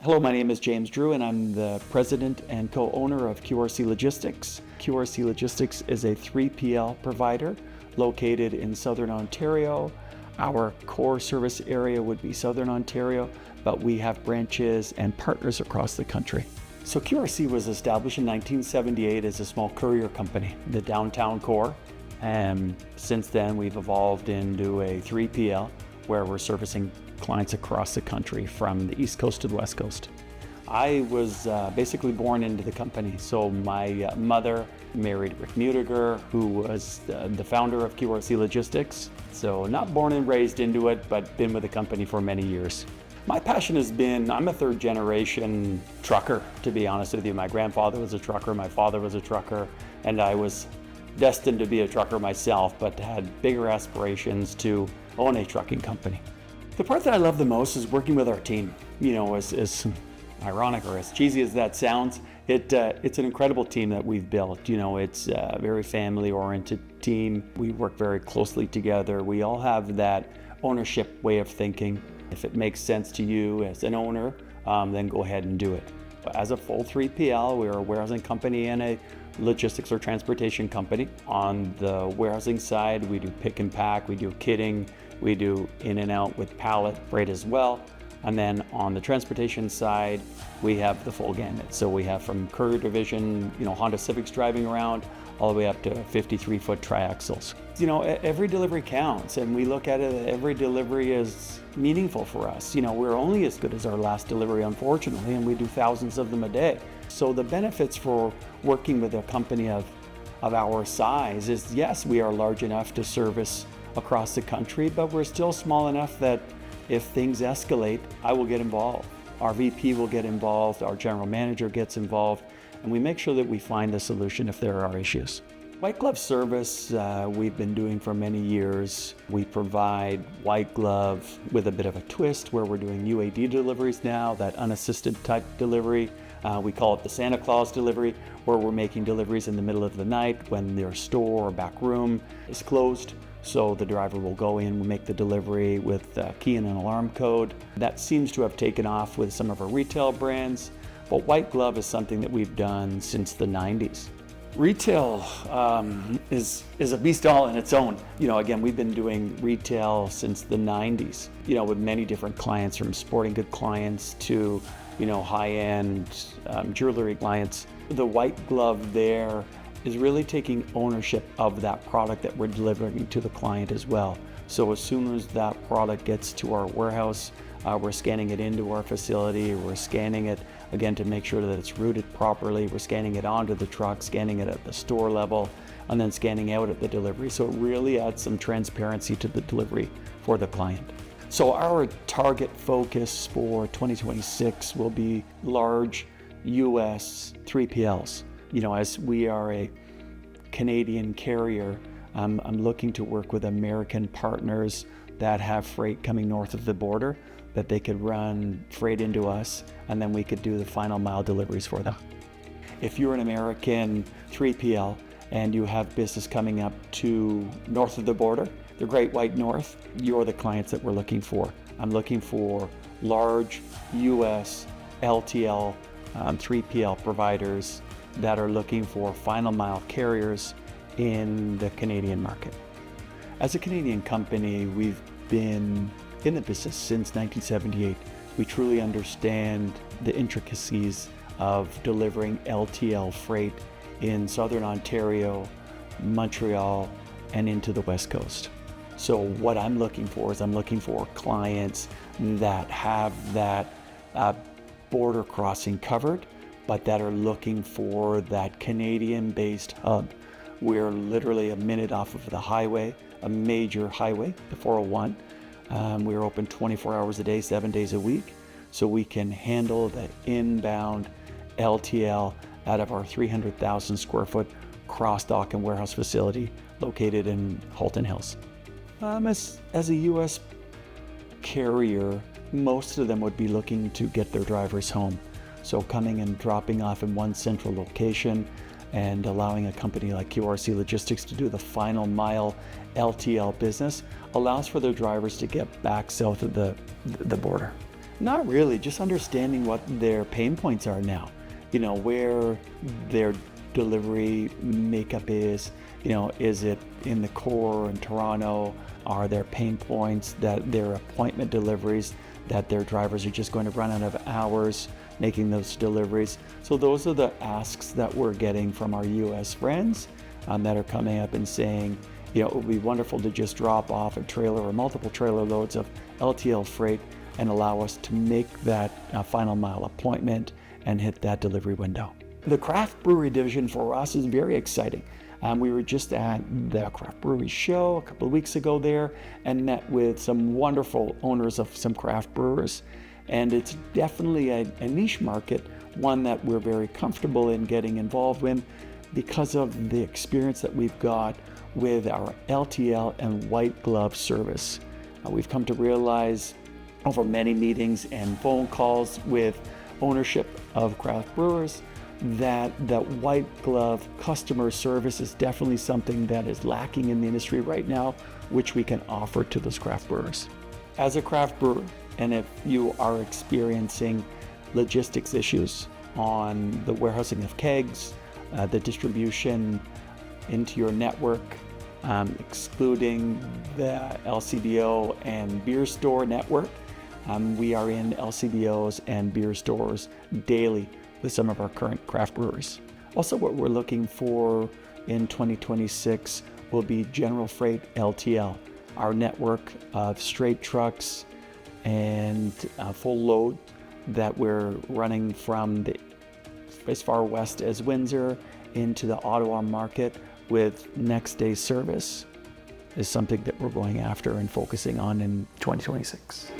Hello, my name is James Drew and I'm the president and co-owner of QRC Logistics. QRC Logistics is a 3PL provider located in Southern Ontario. Our core service area would be Southern Ontario, but we have branches and partners across the country. So QRC was established in 1978 as a small courier company, the downtown core. And since then we've evolved into a 3PL where we're servicing clients across the country from the East Coast to the West Coast. I was basically born into the company. So my mother married Rick Mutiger, who was the founder of QRC Logistics. So not born and raised into it, but been with the company for many years. My passion has been, I'm a third generation trucker, to be honest with you. My grandfather was a trucker, my father was a trucker, and I was destined to be a trucker myself, but had bigger aspirations to own a trucking company. The part that I love the most is working with our team. You know, as ironic or as cheesy as that sounds, it's an incredible team that we've built. You know, it's a very family-oriented team. We work very closely together. We all have that ownership way of thinking. If it makes sense to you as an owner, then go ahead and do it. As a full 3PL, we're a warehousing company and a logistics or transportation company. On the warehousing side, we do pick and pack, we do kitting, we do in and out with pallet freight as well. And then on the transportation side, we have the full gamut. So we have from courier division, you know, Honda Civics driving around, all the way up to 53-foot triaxles. You know, every delivery counts, and we look at it, every delivery is meaningful for us. You know, we're only as good as our last delivery, unfortunately, and we do thousands of them a day. So the benefits for working with a company of our size is, yes, we are large enough to service across the country, but we're still small enough that if things escalate, I will get involved. Our VP will get involved, our general manager gets involved, and we make sure that we find the solution if there are issues. White glove service we've been doing for many years. We provide white glove with a bit of a twist where we're doing UAD deliveries now, that unassisted type delivery. We call it the Santa Claus delivery, where we're making deliveries in the middle of the night when their store or back room is closed. So the driver will go in, we'll make the delivery with a key and an alarm code. That seems to have taken off with some of our retail brands, but white glove is something that we've done since the 90s. Retail is a beast all in its own. You know, again, we've been doing retail since the 90s, you know, with many different clients, from sporting good clients to, you know, high-end jewelry clients. The white glove there is really taking ownership of that product that we're delivering to the client as well. So as soon as that product gets to our warehouse, we're scanning it into our facility, we're scanning it again to make sure that it's routed properly, we're scanning it onto the truck, scanning it at the store level, and then scanning out at the delivery. So it really adds some transparency to the delivery for the client. So our target focus for 2026 will be large US 3PLs. You know, as we are a Canadian carrier, I'm looking to work with American partners that have freight coming north of the border, that they could run freight into us, and then we could do the final mile deliveries for them. If you're an American 3PL and you have business coming up to north of the border, the Great White North, you're the clients that we're looking for. I'm looking for large US LTL 3PL providers that are looking for final mile carriers in the Canadian market. As a Canadian company, we've been in the business since 1978. We truly understand the intricacies of delivering LTL freight in Southern Ontario, Montreal, and into the West Coast. So what I'm looking for is I'm looking for clients that have that border crossing covered, but that are looking for that Canadian-based hub. We're literally a minute off of the highway, a major highway, the 401. We're open 24 hours a day, 7 days a week, so we can handle the inbound LTL out of our 300,000 square foot cross-dock and warehouse facility located in Halton Hills. As a U.S. carrier, most of them would be looking to get their drivers home. So coming and dropping off in one central location and allowing a company like QRC Logistics to do the final mile LTL business allows for their drivers to get back south of the border. Not really, just understanding what their pain points are now. Where their delivery makeup is. Is it in the core in Toronto? Are there pain points that their appointment deliveries, that their drivers are just going to run out of hours making those deliveries? So those are the asks that we're getting from our US friends that are coming up and saying, it would be wonderful to just drop off a trailer or multiple trailer loads of LTL freight and allow us to make that final mile appointment and hit that delivery window. The craft brewery division for us is very exciting. We were just at the craft brewery show a couple of weeks ago there and met with some wonderful owners of some craft brewers. And it's definitely a niche market, one that we're very comfortable in getting involved in because of the experience that we've got with our LTL and white glove service. We've come to realize over many meetings and phone calls with ownership of craft brewers that white glove customer service is definitely something that is lacking in the industry right now, which we can offer to those craft brewers. As a craft brewer, and if you are experiencing logistics issues on the warehousing of kegs, the distribution into your network, excluding the LCBO and beer store network, we are in LCBOs and beer stores daily with some of our current craft breweries. Also, what we're looking for in 2026 will be general freight LTL, our network of straight trucks and full load that we're running from as far west as Windsor into the Ottawa market with next day service is something that we're going after and focusing on in 2026.